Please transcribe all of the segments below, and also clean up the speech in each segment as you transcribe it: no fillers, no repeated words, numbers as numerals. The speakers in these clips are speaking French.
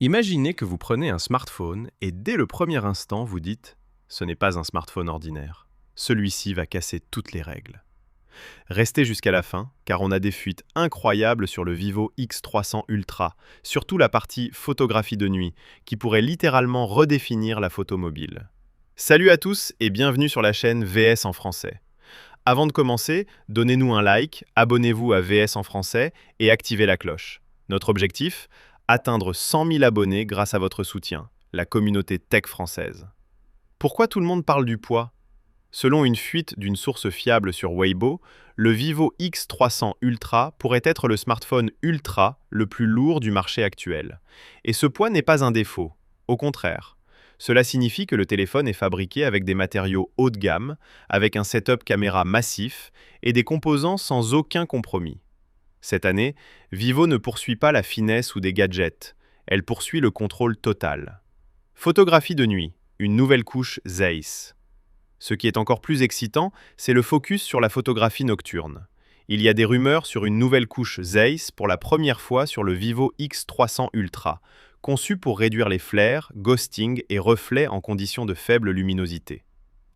Imaginez que vous prenez un smartphone et dès le premier instant, vous dites « Ce n'est pas un smartphone ordinaire. Celui-ci va casser toutes les règles. » Restez jusqu'à la fin, car on a des fuites incroyables sur le Vivo X300 Ultra, surtout la partie photographie de nuit, qui pourrait littéralement redéfinir la photo mobile. Salut à tous et bienvenue sur la chaîne VS en français. Avant de commencer, donnez-nous un like, abonnez-vous à VS en français et activez la cloche. Notre objectif? Atteindre 100 000 abonnés grâce à votre soutien, la communauté tech française. Pourquoi tout le monde parle du poids? Selon une fuite d'une source fiable sur Weibo, le Vivo X300 Ultra pourrait être le smartphone ultra le plus lourd du marché actuel. Et ce poids n'est pas un défaut, au contraire. Cela signifie que le téléphone est fabriqué avec des matériaux haut de gamme, avec un setup caméra massif et des composants sans aucun compromis. Cette année, Vivo ne poursuit pas la finesse ou des gadgets, elle poursuit le contrôle total. Photographie de nuit, une nouvelle couche Zeiss. Ce qui est encore plus excitant, c'est le focus sur la photographie nocturne. Il y a des rumeurs sur une nouvelle couche Zeiss pour la première fois sur le Vivo X300 Ultra, conçu pour réduire les flares, ghosting et reflets en conditions de faible luminosité.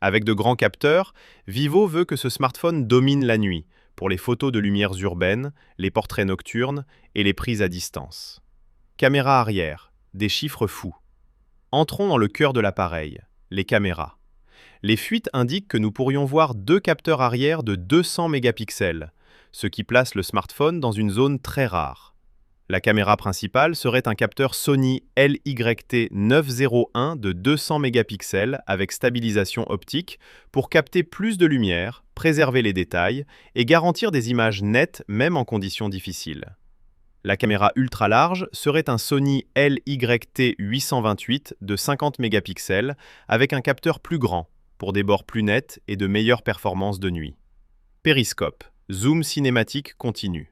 Avec de grands capteurs, Vivo veut que ce smartphone domine la nuit, pour les photos de lumières urbaines, les portraits nocturnes et les prises à distance. Caméra arrière, des chiffres fous. Entrons dans le cœur de l'appareil, les caméras. Les fuites indiquent que nous pourrions voir deux capteurs arrière de 200 mégapixels, ce qui place le smartphone dans une zone très rare. La caméra principale serait un capteur Sony LYT-901 de 200 mégapixels avec stabilisation optique pour capter plus de lumière, préserver les détails et garantir des images nettes même en conditions difficiles. La caméra ultra large serait un Sony LYT-828 de 50 mégapixels avec un capteur plus grand pour des bords plus nets et de meilleures performances de nuit. Périscope, zoom cinématique continu.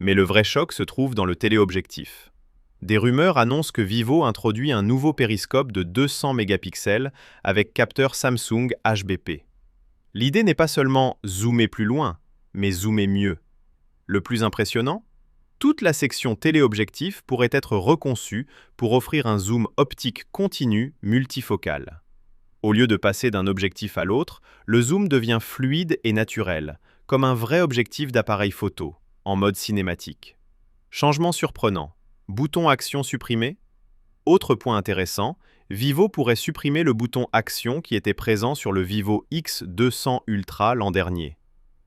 Mais le vrai choc se trouve dans le téléobjectif. Des rumeurs annoncent que Vivo introduit un nouveau périscope de 200 mégapixels avec capteur Samsung HBP. L'idée n'est pas seulement zoomer plus loin, mais zoomer mieux. Le plus impressionnant? Toute la section téléobjectif pourrait être reconçue pour offrir un zoom optique continu multifocal. Au lieu de passer d'un objectif à l'autre, le zoom devient fluide et naturel, comme un vrai objectif d'appareil photo, en mode cinématique. Changement surprenant. Bouton Action supprimé? Autre point intéressant, Vivo pourrait supprimer le bouton Action qui était présent sur le Vivo X200 Ultra l'an dernier.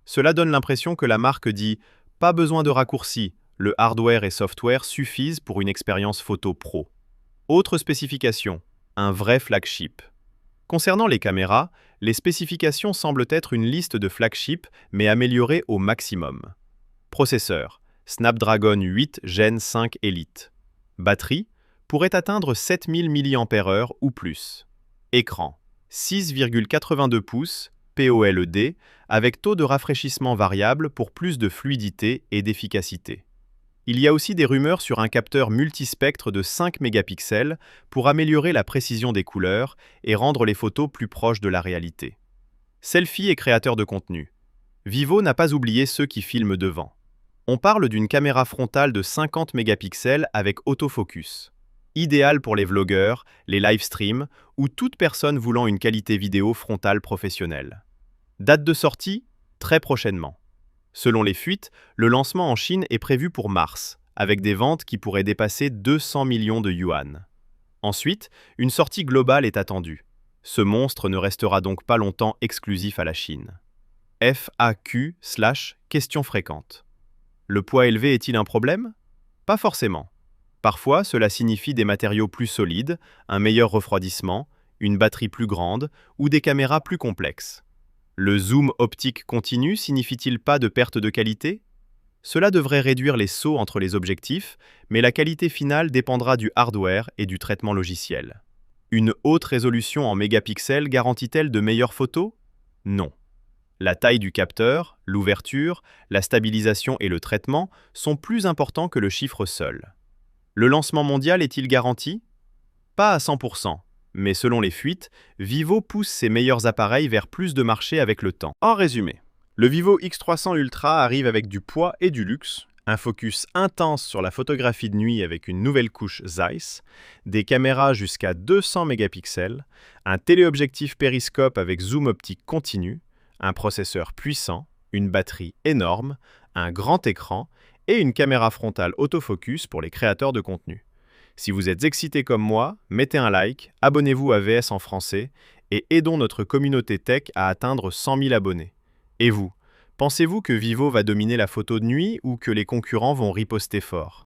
Cela donne l'impression que la marque dit « pas besoin de raccourci, le hardware et software suffisent pour une expérience photo pro ». Autre spécification, un vrai flagship. Concernant les caméras, les spécifications semblent être une liste de flagships mais améliorées au maximum. Processeur, Snapdragon 8 Gen 5 Elite. Batterie, pourrait atteindre 7000 mAh ou plus. Écran, 6,82 pouces, POLED, avec taux de rafraîchissement variable pour plus de fluidité et d'efficacité. Il y a aussi des rumeurs sur un capteur multispectre de 5 mégapixels pour améliorer la précision des couleurs et rendre les photos plus proches de la réalité. Selfie et créateur de contenu. Vivo n'a pas oublié ceux qui filment devant. On parle d'une caméra frontale de 50 mégapixels avec autofocus. Idéal pour les vlogueurs, les live streams ou toute personne voulant une qualité vidéo frontale professionnelle. Date de sortie? Très prochainement. Selon les fuites, le lancement en Chine est prévu pour mars, avec des ventes qui pourraient dépasser 200 millions de yuan. Ensuite, une sortie globale est attendue. Ce monstre ne restera donc pas longtemps exclusif à la Chine. FAQ/questions fréquentes. Le poids élevé est-il un problème? Pas forcément. Parfois, cela signifie des matériaux plus solides, un meilleur refroidissement, une batterie plus grande ou des caméras plus complexes. Le zoom optique continu signifie-t-il pas de perte de qualité? Cela devrait réduire les sauts entre les objectifs, mais la qualité finale dépendra du hardware et du traitement logiciel. Une haute résolution en mégapixels garantit-elle de meilleures photos? Non. La taille du capteur, l'ouverture, la stabilisation et le traitement sont plus importants que le chiffre seul. Le lancement mondial est-il garanti? Pas à 100%. Mais selon les fuites, Vivo pousse ses meilleurs appareils vers plus de marchés avec le temps. En résumé, le Vivo X300 Ultra arrive avec du poids et du luxe, Un focus intense sur la photographie de nuit avec une nouvelle couche Zeiss, des caméras jusqu'à 200 mégapixels, un téléobjectif périscope avec zoom optique continu, un processeur puissant, une batterie énorme, un grand écran et une caméra frontale autofocus pour les créateurs de contenu. Si vous êtes excité comme moi, mettez un like, abonnez-vous à VS en français et aidons notre communauté tech à atteindre 100 000 abonnés. Et vous, pensez-vous que Vivo va dominer la photo de nuit ou que les concurrents vont riposter fort?